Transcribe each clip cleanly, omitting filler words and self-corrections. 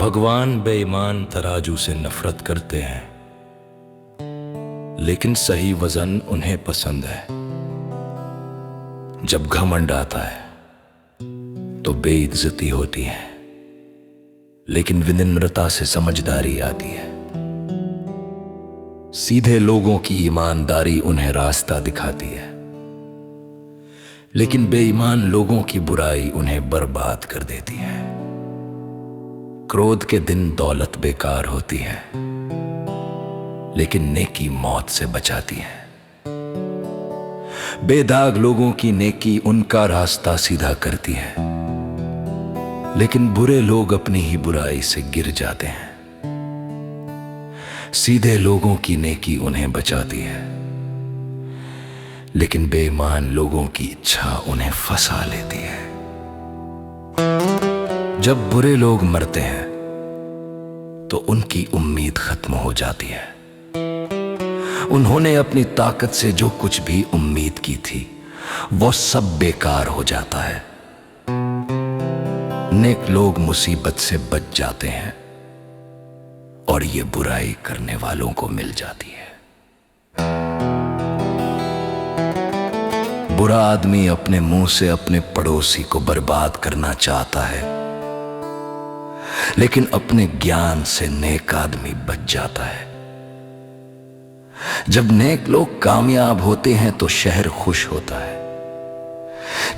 भगवान बेईमान तराजू से नफरत करते हैं, लेकिन सही वजन उन्हें पसंद है। जब घमंड आता है तो बेइज्जती होती है, लेकिन विनम्रता से समझदारी आती है। सीधे लोगों की ईमानदारी उन्हें रास्ता दिखाती है, लेकिन बेईमान लोगों की बुराई उन्हें बर्बाद कर देती है। क्रोध के दिन दौलत बेकार होती है, लेकिन नेकी मौत से बचाती है। बेदाग लोगों की नेकी उनका रास्ता सीधा करती है, लेकिन बुरे लोग अपनी ही बुराई से गिर जाते हैं। सीधे लोगों की नेकी उन्हें बचाती है, लेकिन बेईमान लोगों की इच्छा उन्हें फंसा लेती है। जब बुरे लोग मरते हैं तो उनकी उम्मीद खत्म हो जाती है। उन्होंने अपनी ताकत से जो कुछ भी उम्मीद की थी वो सब बेकार हो जाता है। नेक लोग मुसीबत से बच जाते हैं और ये बुराई करने वालों को मिल जाती है। बुरा आदमी अपने मुंह से अपने पड़ोसी को बर्बाद करना चाहता है, लेकिन अपने ज्ञान से नेक आदमी बच जाता है। जब नेक लोग कामयाब होते हैं तो शहर खुश होता है।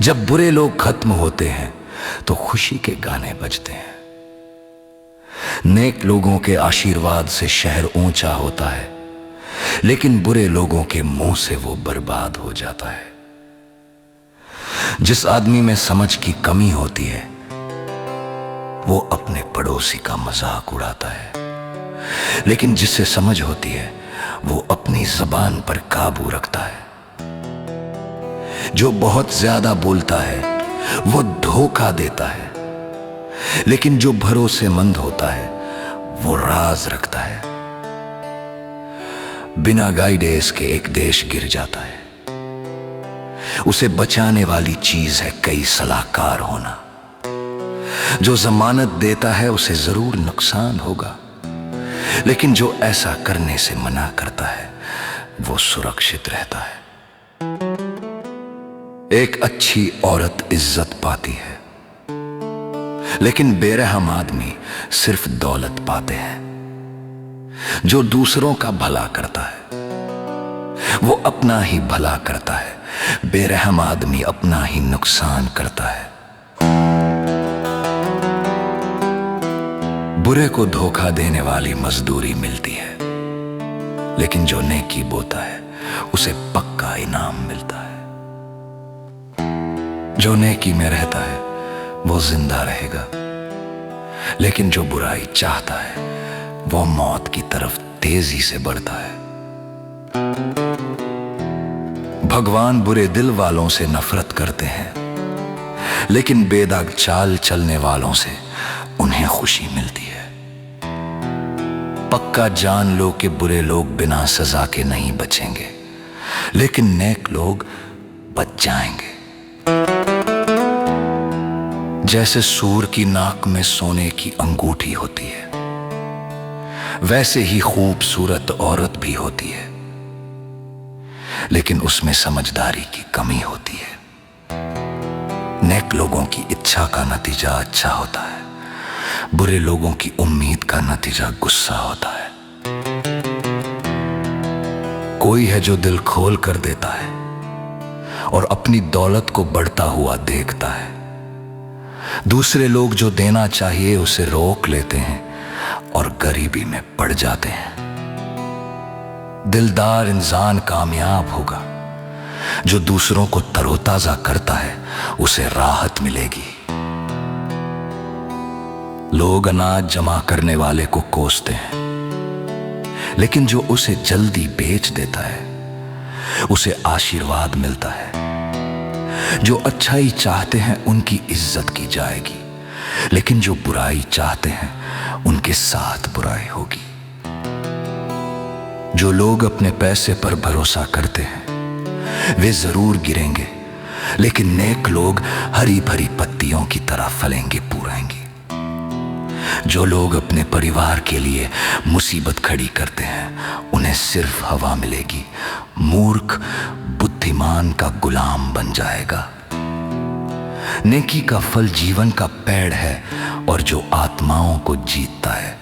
जब बुरे लोग खत्म होते हैं तो खुशी के गाने बजते हैं। नेक लोगों के आशीर्वाद से शहर ऊंचा होता है, लेकिन बुरे लोगों के मुंह से वो बर्बाद हो जाता है। जिस आदमी में समझ की कमी होती है वो अपने पड़ोसी का मजाक उड़ाता है, लेकिन जिससे समझ होती है वो अपनी जुबान पर काबू रखता है। जो बहुत ज्यादा बोलता है वो धोखा देता है, लेकिन जो भरोसेमंद होता है वो राज रखता है। बिना गाइडेंस के एक देश गिर जाता है। उसे बचाने वाली चीज है कई सलाहकार होना। जो जमानत देता है उसे जरूर नुकसान होगा, लेकिन जो ऐसा करने से मना करता है वो सुरक्षित रहता है। एक अच्छी औरत इज्जत पाती है, लेकिन बेरहम आदमी सिर्फ दौलत पाते हैं। जो दूसरों का भला करता है वो अपना ही भला करता है। बेरहम आदमी अपना ही नुकसान करता है। बुरे को धोखा देने वाली मजदूरी मिलती है, लेकिन जो नेकी बोता है उसे पक्का इनाम मिलता है। जो नेकी में रहता है वो जिंदा रहेगा, लेकिन जो बुराई चाहता है वो मौत की तरफ तेजी से बढ़ता है। भगवान बुरे दिल वालों से नफरत करते हैं, लेकिन बेदाग चाल चलने वालों से उन्हें खुशी मिलती है। पक्का जान लो कि बुरे लोग बिना सजा के नहीं बचेंगे, लेकिन नेक लोग बच जाएंगे। जैसे सूर की नाक में सोने की अंगूठी होती है, वैसे ही खूबसूरत औरत भी होती है, लेकिन उसमें समझदारी की कमी होती है। नेक लोगों की इच्छा का नतीजा अच्छा होता है, बुरे लोगों की उम्मीद का नतीजा गुस्सा होता है। कोई है जो दिल खोल कर देता है और अपनी दौलत को बढ़ता हुआ देखता है। दूसरे लोग जो देना चाहिए उसे रोक लेते हैं और गरीबी में पड़ जाते हैं। दिलदार इंसान कामयाब होगा। जो दूसरों को तरोताजा करता है उसे राहत मिलेगी। लोग अनाज जमा करने वाले को कोसते हैं, लेकिन जो उसे जल्दी बेच देता है उसे आशीर्वाद मिलता है। जो अच्छाई चाहते हैं उनकी इज्जत की जाएगी, लेकिन जो बुराई चाहते हैं उनके साथ बुराई होगी। जो लोग अपने पैसे पर भरोसा करते हैं वे जरूर गिरेंगे, लेकिन नेक लोग हरी भरी पत्तियों की तरह फलेंगे फूलेंगे। जो लोग अपने परिवार के लिए मुसीबत खड़ी करते हैं उन्हें सिर्फ हवा मिलेगी। मूर्ख बुद्धिमान का गुलाम बन जाएगा। नेकी का फल जीवन का पेड़ है और जो आत्माओं को जीतता है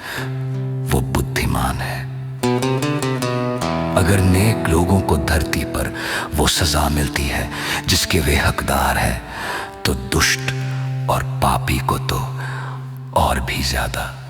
वो बुद्धिमान है। अगर नेक लोगों को धरती पर वो सजा मिलती है जिसके वे हकदार है, तो दुष्ट और पापी को तो और भी ज्यादा।